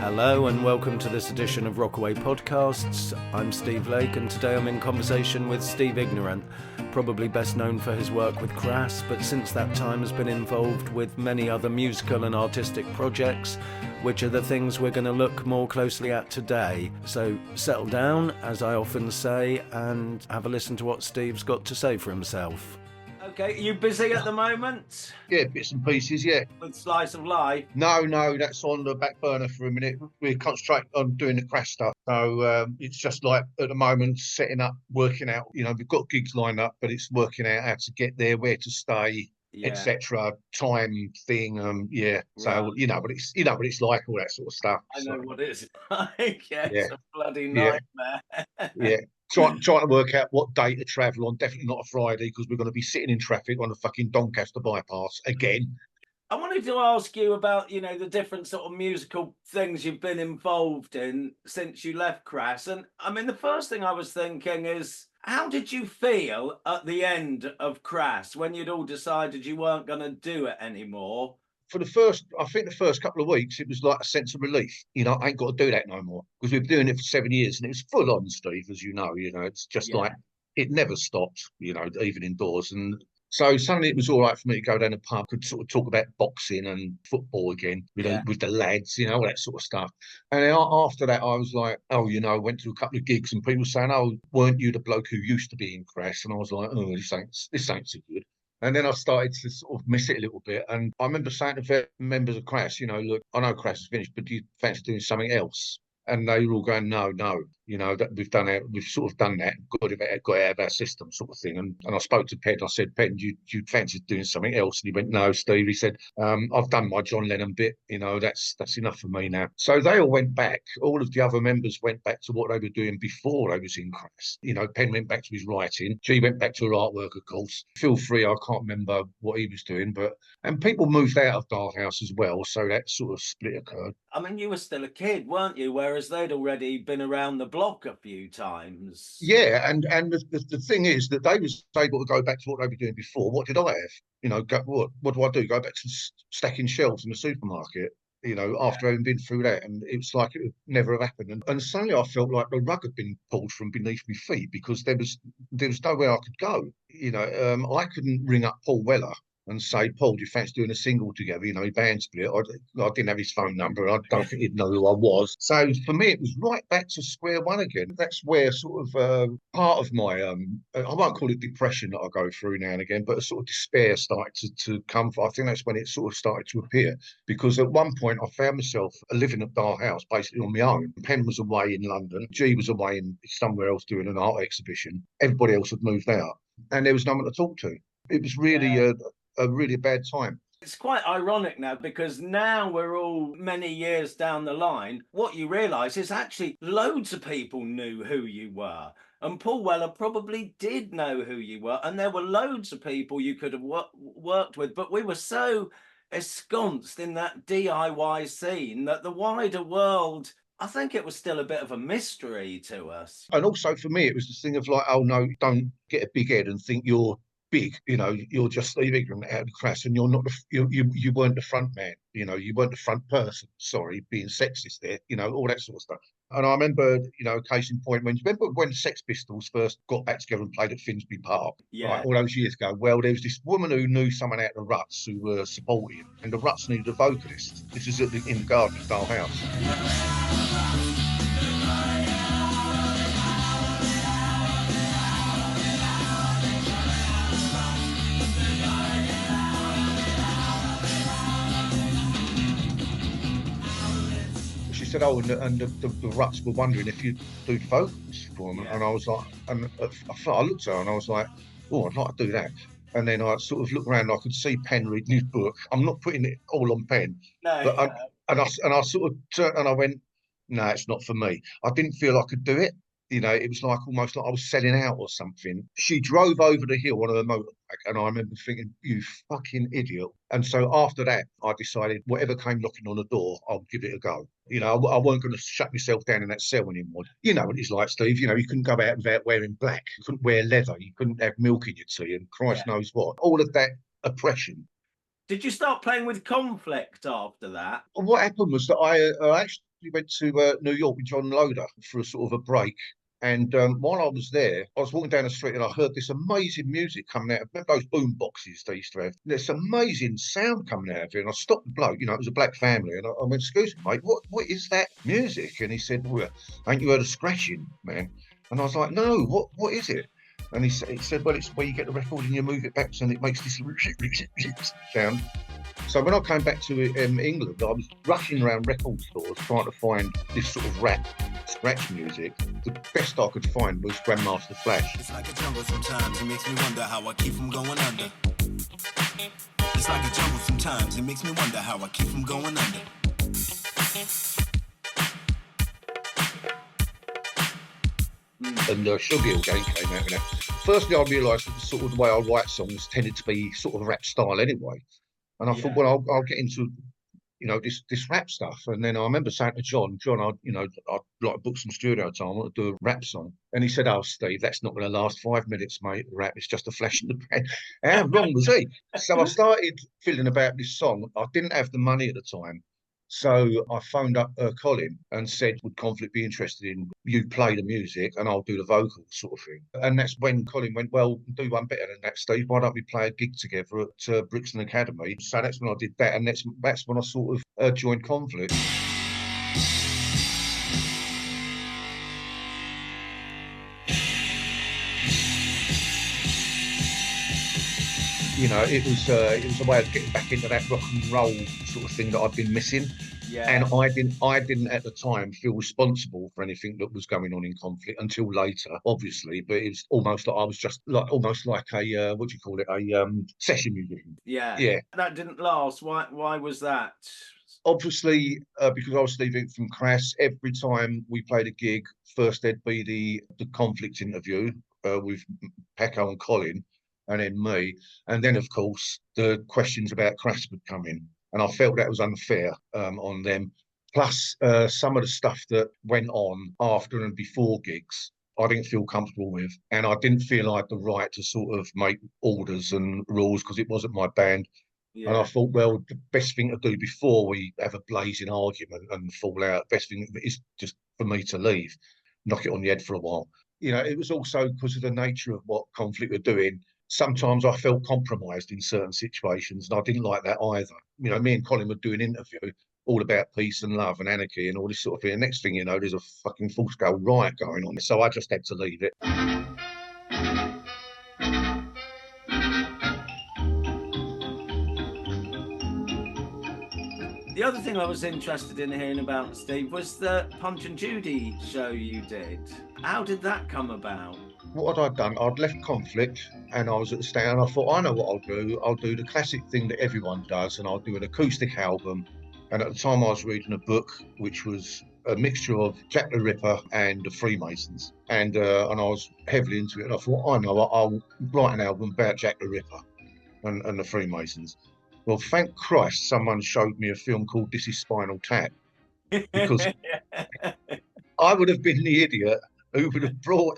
Hello and welcome to this edition of Rockaway Podcasts. I'm Steve Lake and today I'm in conversation with Steve Ignorant, probably best known for his work with Crass, but since that time has been involved with many other musical and artistic projects, which are the things we're going to look more closely at today. So settle down, as I often say, and have a listen to what Steve's got to say for himself. Okay, are you busy at the moment? Yeah, bits and pieces, yeah. With Slice of Life? No, that's on the back burner for a minute. We concentrate on doing the Crass stuff. So it's just like at the moment setting up, working out, we've got gigs lined up, but it's working out how to get there, where to stay, etc. Time thing, yeah. So Right. but it's like all that sort of stuff. I know what it's like. It's a bloody yeah, nightmare. yeah. Trying to work out what day to travel on. Definitely not a Friday because we're going to be sitting in traffic on the fucking Doncaster bypass again. I wanted to ask you about, the different sort of musical things you've been involved in since you left Crass. And I mean, the first thing I was thinking is, how did you feel at the end of Crass when you'd all decided you weren't going to do it anymore? For the first couple of weeks, it was like a sense of relief. I ain't got to do that no more because we've been doing it for 7 years and it was full on, Steve, as you know. It's just like it never stopped. Even indoors. And so suddenly it was all right for me to go down the pub, could sort of talk about boxing and football again with the lads, all that sort of stuff. And then after that, I was like, went to a couple of gigs and people saying, "Oh, weren't you the bloke who used to be in Crass?" And I was like, "Oh, this ain't so good." And then I started to sort of miss it a little bit. And I remember saying to members of Crass, look, I know Crass is finished, but do you fancy doing something else? And they were all going, no, that we've sort of done that, got it out of our system, sort of thing. And I spoke to Penn. I said, Penn, do you fancy doing something else? And he went, no, Steve. He said, I've done my John Lennon bit. That's enough for me now. So they all went back. All of the other members went back to what they were doing before they was in Crass. Penn went back to his writing. G went back to her artwork, of course. Feel free, I can't remember what he was doing, and people moved out of Dark House as well. So that sort of split occurred. I mean, you were still a kid, weren't you? Whereas they'd already been around the block a few times. Yeah, and the thing is that they was able to go back to what they were doing before. What did I have? What do I do? Go back to stacking shelves in the supermarket, after having been through that. And it was like it would never have happened. And suddenly I felt like the rug had been pulled from beneath my feet because there was nowhere I could go. I couldn't ring up Paul Weller and say, Paul, do you fancy doing a single together? He band split. I didn't have his phone number. I don't think he'd know who I was. So for me, it was right back to square one again. That's where sort of part of my, I won't call it depression that I go through now and again, but a sort of despair started to come. I think that's when it sort of started to appear. Because at one point, I found myself living at Dark House, basically on my own. Penn was away in London. G was away in somewhere else doing an art exhibition. Everybody else had moved out. And there was no one to talk to. It was really a really bad time. It's quite ironic now because now we're all many years down the line. What you realise is actually loads of people knew who you were. And Paul Weller probably did know who you were. And there were loads of people you could have worked with. But we were so ensconced in that DIY scene that the wider world, I think it was still a bit of a mystery to us. And also for me, it was this thing of like, oh no, don't get a big head and think you're big. You're just Steve Ignorant out of Crass, and you're not you weren't the front man. You weren't the front person. Sorry, being sexist there. All that sort of stuff. And I remember, case in point, remember when Sex Pistols first got back together and played at Finsbury Park, right, all those years ago? Well, there was this woman who knew someone out of the Ruts who were supporting, and the Ruts needed a vocalist. This is in the garden of Dark House. Said, oh, and the Ruts were wondering if you'd do vocals for them. And I was like, and I looked at her and I was like, oh, I'd like to do that. And then I sort of looked around and I could see Penn reading his book. I'm not putting it all on Penn. No. But I sort of turned and I went, no, it's not for me. I didn't feel I could do it. It was like almost like I was selling out or something. She drove over the hill on her motorbike, and I remember thinking, you fucking idiot. And so after that, I decided whatever came knocking on the door, I'll give it a go. I weren't going to shut myself down in that cell anymore. You know what it's like, Steve. You couldn't go out without wearing black. You couldn't wear leather. You couldn't have milk in your tea, and Christ knows what. All of that oppression. Did you start playing with Conflict after that? What happened was that I actually We went to New York with John Loder for a sort of a break. And while I was there, I was walking down the street and I heard this amazing music coming out. Remember those boom boxes they used to have? There's amazing sound coming out of it. And I stopped the bloke, it was a black family. And I went, excuse me, mate, what is that music? And he said, well, ain't you heard of scratching, man? And I was like, no, what is it? And he said, well, it's where you get the record and you move it back and it makes this sound. So when I came back to England, I was rushing around record stores trying to find this sort of rap scratch music. The best I could find was Grandmaster Flash. It's like a jungle sometimes, it makes me wonder how I keep from going under. It's like a jungle sometimes, it makes me wonder how I keep from going under. And Sugar Hill Gang came out with that. Firstly, I realised that the sort of the way I write songs tended to be sort of rap style anyway. And I thought, well, I'll get into, this rap stuff. And then I remember saying to John, I'd like to book some studio time. I want to do a rap song. And he said, oh, Steve, that's not going to last 5 minutes, mate. Rap is just a flash in the pan. How wrong was he? So I started feeling about this song. I didn't have the money at the time. So I phoned up Colin and said, would Conflict be interested in you play the music and I'll do the vocals sort of thing. And that's when Colin went, well, do one better than that, Steve. Why don't we play a gig together at Brixton Academy? So that's when I did that. And that's when I sort of joined Conflict. It was a way of getting back into that rock and roll sort of thing that I'd been missing. Yeah. And I didn't at the time feel responsible for anything that was going on in Conflict until later, obviously. But it was almost like I was just almost like a what do you call it, a session musician. Yeah. Yeah. That didn't last. Why was that? Obviously, because I was Steve from Crass, every time we played a gig, first there'd be the Conflict interview with Pecco and Colin, and then me. And then, of course, the questions about Crass would come in. And I felt that was unfair on them. Plus, some of the stuff that went on after and before gigs, I didn't feel comfortable with. And I didn't feel I had the right to sort of make orders and rules because it wasn't my band. Yeah. And I thought, well, the best thing to do before we have a blazing argument and fall out, best thing is just for me to leave, knock it on the head for a while. It was also because of the nature of what Conflict were doing. Sometimes I felt compromised in certain situations, and I didn't like that either. Me and Colin would do an interview all about peace and love and anarchy and all this sort of thing. And next thing you know, there's a fucking full-scale riot going on. So I just had to leave it. The other thing I was interested in hearing about, Steve, was the Punch and Judy show you did. How did that come about? What had I done? I'd left Conflict and I was at the stand and I thought, I know what I'll do. I'll do the classic thing that everyone does and I'll do an acoustic album. And at the time I was reading a book which was a mixture of Jack the Ripper and the Freemasons. And I was heavily into it. And I thought, I know what, I'll write an album about Jack the Ripper and the Freemasons. Well, thank Christ someone showed me a film called This Is Spinal Tap. Because I would have been the idiot who would have brought...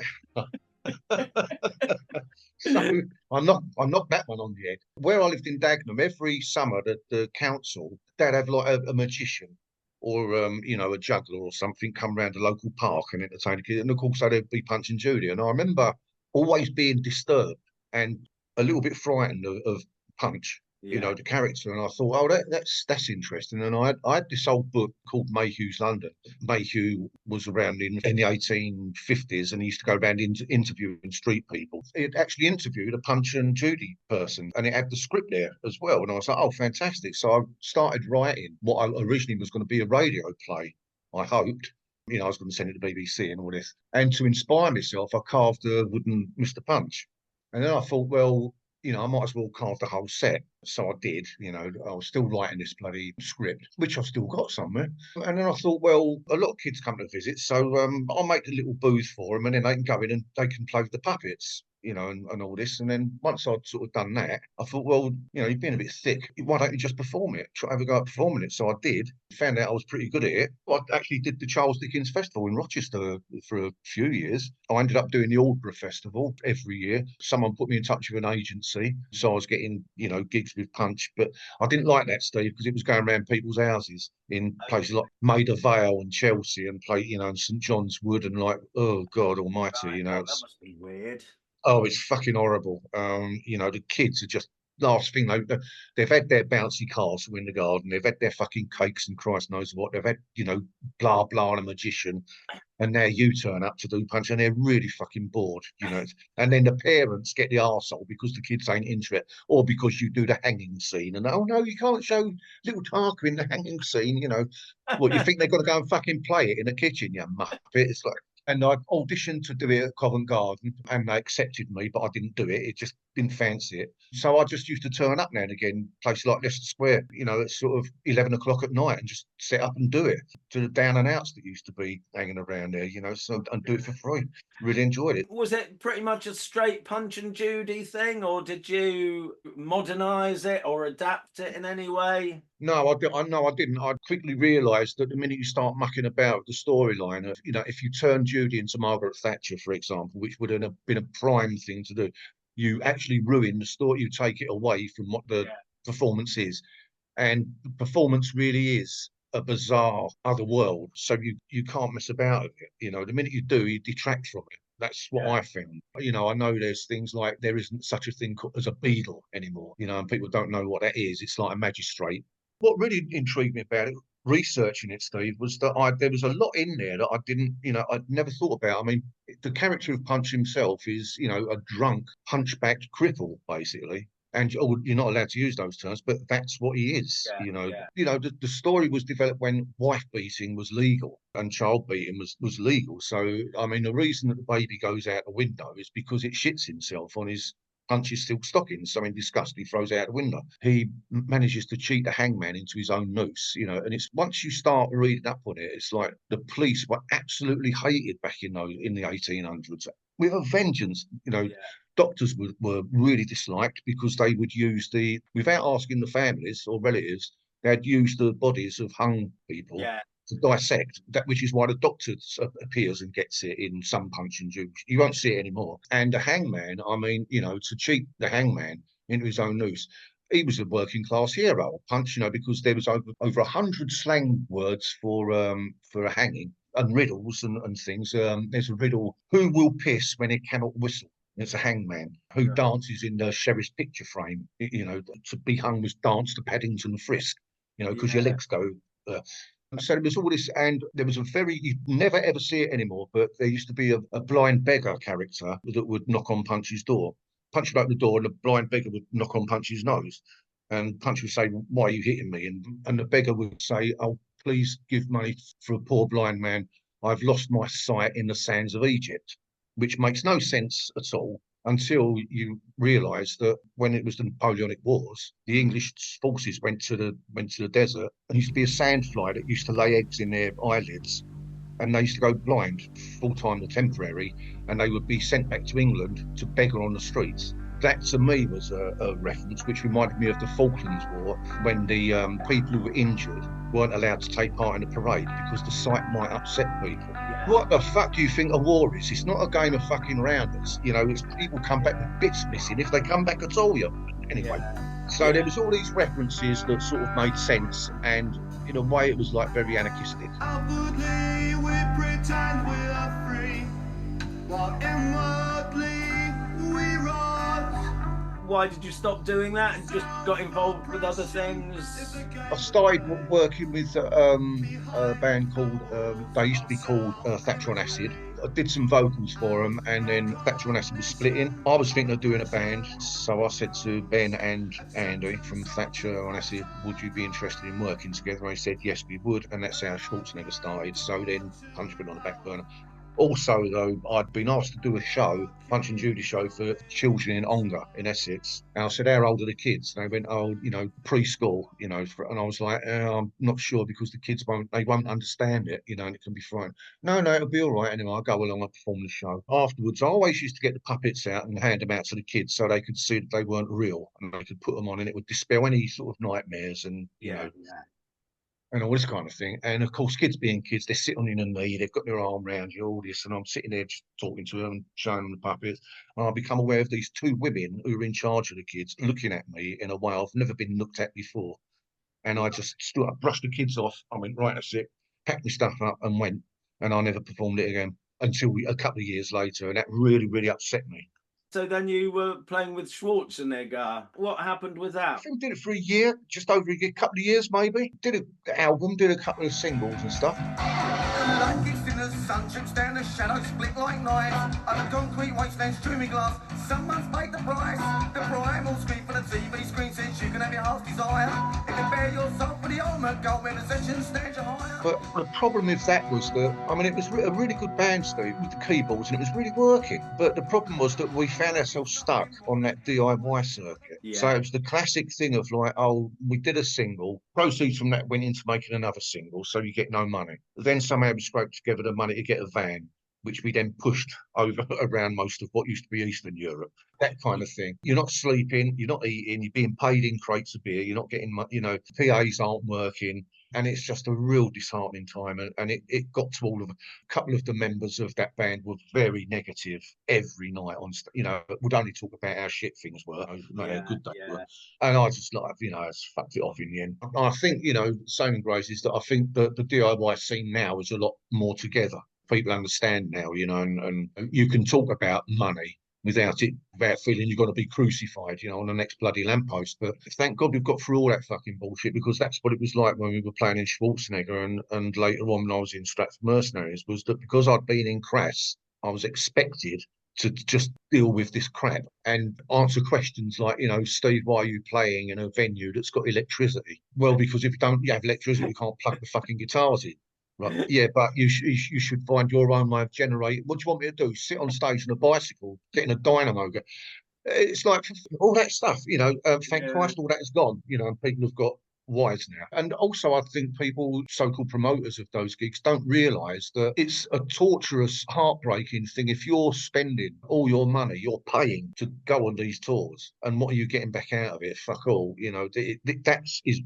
So I knocked that one on the head. Where I lived in Dagenham, every summer the council, they'd have like a magician or a juggler or something come round the local park and entertain the kids. And of course there'd be Punch and Judy. And I remember always being disturbed and a little bit frightened of Punch. The character, and I thought, oh, that's interesting. And I had this old book called Mayhew's London. Mayhew was around in the 1850s, and he used to go around interviewing street people. He had actually interviewed a Punch and Judy person, and it had the script there as well. And I was like, oh, fantastic. So I started writing what I originally was going to be a radio play, I hoped. I was going to send it to BBC and all this. And to inspire myself, I carved a wooden Mr. Punch. And then I thought, well, I might as well carve the whole set. So I did, I was still writing this bloody script, which I've still got somewhere. And then I thought, well, a lot of kids come to visit, so I'll make a little booth for them and then they can go in and they can play with the puppets. you know, and all this. And then once I'd sort of done that, I thought, well, you know, you've been a bit thick. Why don't you just perform it? Try have a go at performing it. So I did. Found out I was pretty good at it. I actually did the Charles Dickens Festival in Rochester for a few years. I ended up doing the Aldborough Festival every year. Someone put me in touch with an agency, so I was getting, you know, gigs with Punch. But I didn't like that, Steve, because it was going around people's houses in places like Maida Vale and Chelsea and you know, and St John's Wood, and like, oh God Almighty, you know, that must be weird. oh, it's fucking horrible. You know, the kids are just last thing they've had their bouncy castle in the garden, they've had their fucking cakes and Christ knows what, they've had, you know, blah blah and a magician, and now you turn up to do Punch and they're really fucking bored, you know. And then the parents get the arsehole because the kids ain't interested, or because you do the hanging scene, and oh no, you can't show little Tarka in the hanging scene, you know. What, you think they're going to go and fucking play it in the kitchen, you muppet? It's like, and I auditioned to do it at Covent Garden, and they accepted me, but I didn't do it. It just didn't fancy it. So I just used to turn up now and again, places like Leicester Square, you know, at sort of 11 o'clock at night, and just set up and do it to the down and outs that used to be hanging around there, you know, so, and do it for free. Really enjoyed it. Was it pretty much a straight Punch and Judy thing, or did you modernise it or adapt it in any way? No, I didn't. I quickly realised that the minute you start mucking about the storyline of, you know, if you turn Judy into Margaret Thatcher, for example, which would have been a prime thing to do, you actually ruin the story. You take it away from what the performance is, and the performance really is a bizarre other world. So you can't mess about with it. You know, the minute you do, you detract from it. That's what I found. You know, I know there's things like there isn't such a thing as a beadle anymore, you know, and people don't know what that is. It's like a magistrate. What really intrigued me about it, researching it, Steve, was that there was a lot in there that I didn't, you know, I'd never thought about. I mean, the character of Punch himself is, you know, a drunk, hunchbacked cripple, basically. And you're not allowed to use those terms, but that's what he is. You know, the story was developed when wife beating was legal and child beating was legal. So, I mean, the reason that the baby goes out the window is because it shits himself on his Punch's silk stockings. Something disgusting, he throws out the window. He manages to cheat the hangman into his own noose, you know. And it's once you start reading up on it, it's like the police were absolutely hated back in the 1800s with a vengeance, you know. Doctors were really disliked because they would use without asking the families or relatives, they'd use the bodies of hung people to dissect, which is why the doctor appears and gets it in some Punch and Judy. You won't see it anymore. And the hangman, I mean, you know, to cheat the hangman into his own noose, he was a working class hero, Punch, you know, because there was over 100 slang words for a hanging and riddles and things. There's a riddle: who will piss when it cannot whistle? It's a hangman who dances in the sheriff's picture frame. You know, to be hung was dance to Paddington Frisk, you know, because your legs go. So there was all this, and there was you never ever see it anymore, but there used to be a blind beggar character that would knock on Punch's door. Punch would open the door, and the blind beggar would knock on Punch's nose. And Punch would say, "Why are you hitting me?" And the beggar would say, "Oh, please give money for a poor blind man. I've lost my sight in the sands of Egypt." Which makes no sense at all until you realise that when it was the Napoleonic Wars, the English forces went to the desert, and used to be a sandfly that used to lay eggs in their eyelids, and they used to go blind, full-time or temporary, and they would be sent back to England to beggar on the streets. That to me was a reference which reminded me of the Falklands War, when the people who were injured weren't allowed to take part in the parade because the sight might upset people. What the fuck do you think a war is? It's not a game of fucking rounders. You know, it's people come back with bits missing, if they come back at all. Anyway, so there was all these references that sort of made sense, and in a way it was like very anarchistic. Outwardly we pretend we are free, while inwardly we rot. Why did you stop doing that and just got involved with other things? I started working with a band called, they used to be called Thatcher on Acid. I did some vocals for them, and then Thatcher on Acid was splitting. I was thinking of doing a band, so I said to Ben and Andy from Thatcher on Acid, would you be interested in working together? And they said, yes, we would, and that's how Schwarzenegger started. So then Punch went on the back burner. Also, though, I'd been asked to do a show, Punch and Judy show for children in Ongar in Essex. And I said, how old are the kids? And they went, oh, preschool, and I was like, I'm not sure because the kids won't understand it, and it can be frightening. No, it'll be all right. Anyway, I'll go along and perform the show. Afterwards, I always used to get the puppets out and hand them out to the kids so they could see that they weren't real and they could put them on and it would dispel any sort of nightmares and, and all this kind of thing. And of course, kids being kids, they're sitting on your knee, they've got their arm around you, all this, and I'm sitting there just talking to them, showing them the puppets. And I become aware of these two women who are in charge of the kids looking at me in a way I've never been looked at before. And I just stood up, brushed the kids off. I went, right, that's it, packed my stuff up and went. And I never performed it again until a couple of years later. And that really, really upset me. So then you were playing with Schwarzenegger. What happened with that? I think we did it for a year, just over a year, couple of years maybe. Did an album, did a couple of singles and stuff. In the sun, chips down the shadows, split like knives. On the concrete wastelands, streaming glass. Someone's paid the price. The primal screen for the TV screen says you can have your heart's desire. It can bear your soul for the ultimate goal. When possession stands you higher. But the problem with that was that, it was a really good band, Steve, with the keyboards, and it was really working. But the problem was that we found ourselves stuck on that DIY circuit. Yeah. So it was the classic thing of like, oh, we did a single, proceeds from that went into making another single, so you get no money. Then somehow we scraped together the money to get a van, which we then pushed over around most of what used to be Eastern Europe. That kind of thing. You're not sleeping, you're not eating, you're being paid in crates of beer, you're not getting, PAs aren't working. And it's just a real disheartening time. And it got to a couple of the members of that band were very negative every night on, would only talk about how shit things were, not how good they were. And I just fucked it off in the end. I think, saving grace is that I think that the DIY scene now is a lot more together. People understand now, and you can talk about money without feeling you've got to be crucified, on the next bloody lamppost. But thank God we've got through all that fucking bullshit, because that's what it was like when we were playing in Schwarzenegger and later on when I was in Stratford Mercenaries, was that because I'd been in Crass, I was expected to just deal with this crap and answer questions like, Steve, why are you playing in a venue that's got electricity? Well, because if you have electricity, you can't plug the fucking guitars in. Right. Yeah, but you should find your own way of generating. What do you want me to do? Sit on stage on a bicycle, getting a dynamo? It's like all that stuff, thank Christ all that is gone, and people have got wise now. And also I think people, so-called promoters of those gigs, don't realise that it's a torturous, heartbreaking thing. If you're spending all your money, you're paying to go on these tours, and what are you getting back out of it? Fuck all.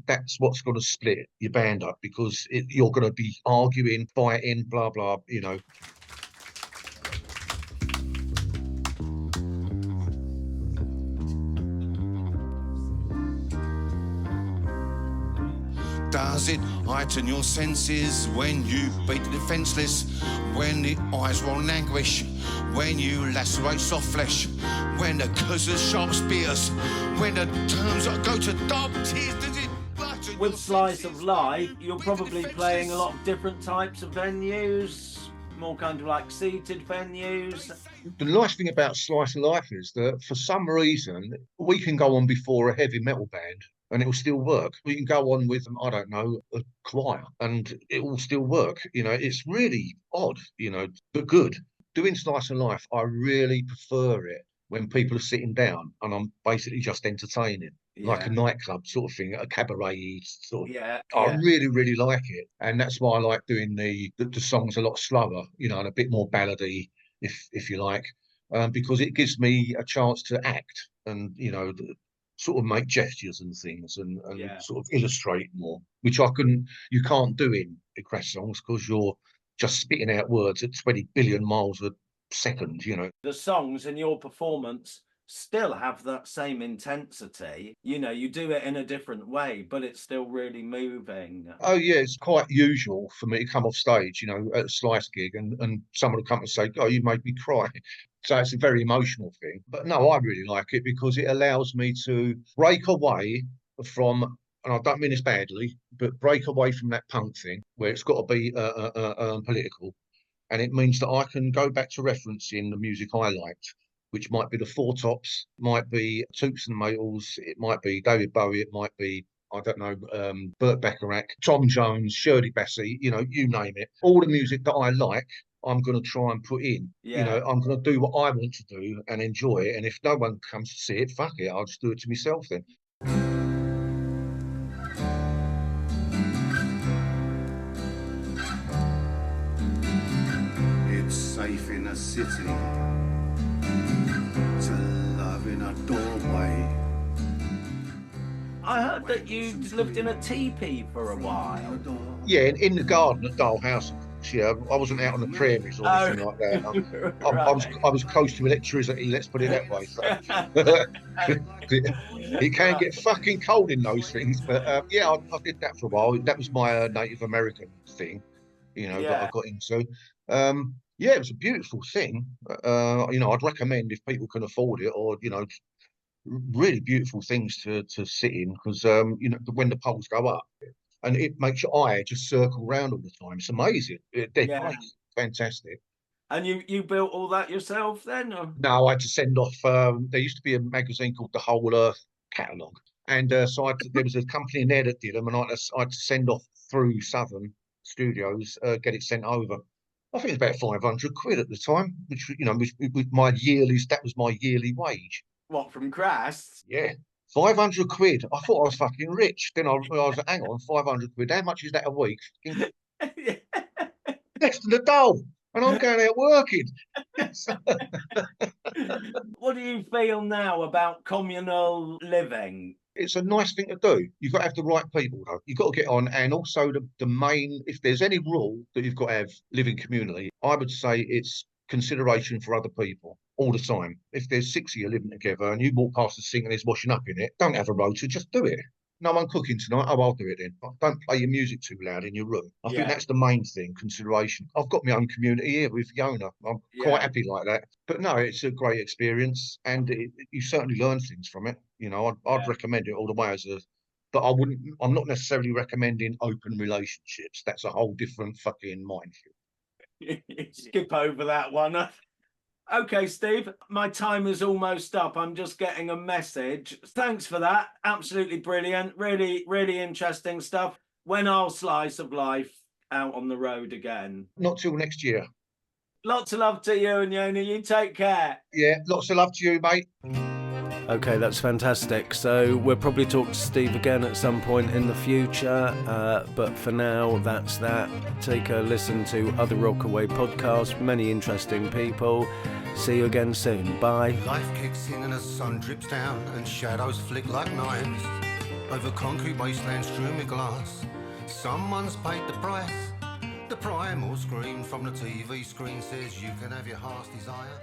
That's what's going to split your band up, because you're going to be arguing, fighting, blah blah, Does it heighten your senses when you beat the defenceless? When the eyes roll in anguish? When you lacerate soft flesh? When the cursors sharp spears? When the terms go to dark tears? Does it blighten With your Slice senses? of Life, you're probably playing a lot of different types of venues, more kind of like seated venues. The nice thing about Slice of Life is that for some reason we can go on before a heavy metal band and it will still work. We can go on with, I don't know, a choir and it will still work. It's really odd, but good. Doing Slice of Life, I really prefer it when people are sitting down and I'm basically just entertaining, like a nightclub sort of thing, a cabaret sort of. I really, really like it. And that's why I like doing the songs a lot slower, and a bit more ballady, if you like, because it gives me a chance to act and, sort of make gestures and things and sort of illustrate more, which you can't do in Crass songs because you're just spitting out words at 20 billion miles a second, The songs in your performance still have that same intensity. You do it in a different way, but it's still really moving. Oh yeah, it's quite usual for me to come off stage, at a Slice gig and someone will come and say, oh, you made me cry. So it's a very emotional thing. But no, I really like it because it allows me to break away from, and I don't mean this badly, but break away from that punk thing where it's got to be political. And it means that I can go back to referencing the music I liked, which might be the Four Tops, might be Toots and Maytals, it might be David Bowie, it might be, I don't know, Burt Bacharach, Tom Jones, Shirley Bassey, you name it. All the music that I like, I'm going to try and put in. Yeah. You know, I'm going to do what I want to do and enjoy it. And if no one comes to see it, fuck it, I'll just do it to myself then. It's safe in a city to love in a doorway. I heard that you lived in a teepee for a while. Yeah, in the garden at Dole House. Yeah, I wasn't out on the prairies or anything like that. I was close to electricity, let's put it that way. So. It can get fucking cold in those things, but yeah, I did that for a while. That was my Native American thing, you know, that I got into. Yeah, it was a beautiful thing. You know, I'd recommend if people can afford it, or you know, really beautiful things to sit in, because you know, when the poles go up, and it makes your eye just circle round all the time. It's amazing. They're great, fantastic. And you built all that yourself then? Or? No, I had to send off. There used to be a magazine called the Whole Earth Catalogue, and so there was a company in there that did them, and I had to send off through Southern Studios, get it sent over. I think it was about 500 quid at the time, which you know, with my yearly, that was my yearly wage. What, from Crass? Yeah. 500 quid. I thought I was fucking rich. Then I realised, hang on, 500 quid. How much is that a week? Next to the dole. And I'm going out working. What do you feel now about communal living? It's a nice thing to do. You've got to have the right people, though. You've got to get on. And also the main, if there's any rule that you've got to have living communally, I would say it's consideration for other people all the time. If there's 6 of you living together and you walk past the sink and there's washing up in it, don't have a rota, just do it. No one cooking tonight, oh, I'll do it then. Don't play your music too loud in your room. I think that's the main thing, consideration. I've got my own community here with Fiona. I'm quite happy like that. But no, it's a great experience, and you certainly learn things from it. You know, I'd recommend it all the way but I'm not necessarily recommending open relationships. That's a whole different fucking minefield. Skip over that one. Okay, Steve, my time is almost up. I'm just getting a message. Thanks for that. Absolutely brilliant. Really, really interesting stuff. When our slice of life out on the road again? Not till next year. Lots of love to you and Yoni. You take care. Yeah, lots of love to you, mate. Okay, that's fantastic. So we'll probably talk to Steve again at some point in the future, but for now, that's that. Take a listen to other Rockaway podcasts, many interesting people. See you again soon. Bye. Life kicks in and the sun drips down and shadows flick like knives over concrete wastelands strewn with glass. Someone's paid the price. The primal scream from the TV screen says you can have your heart's desire.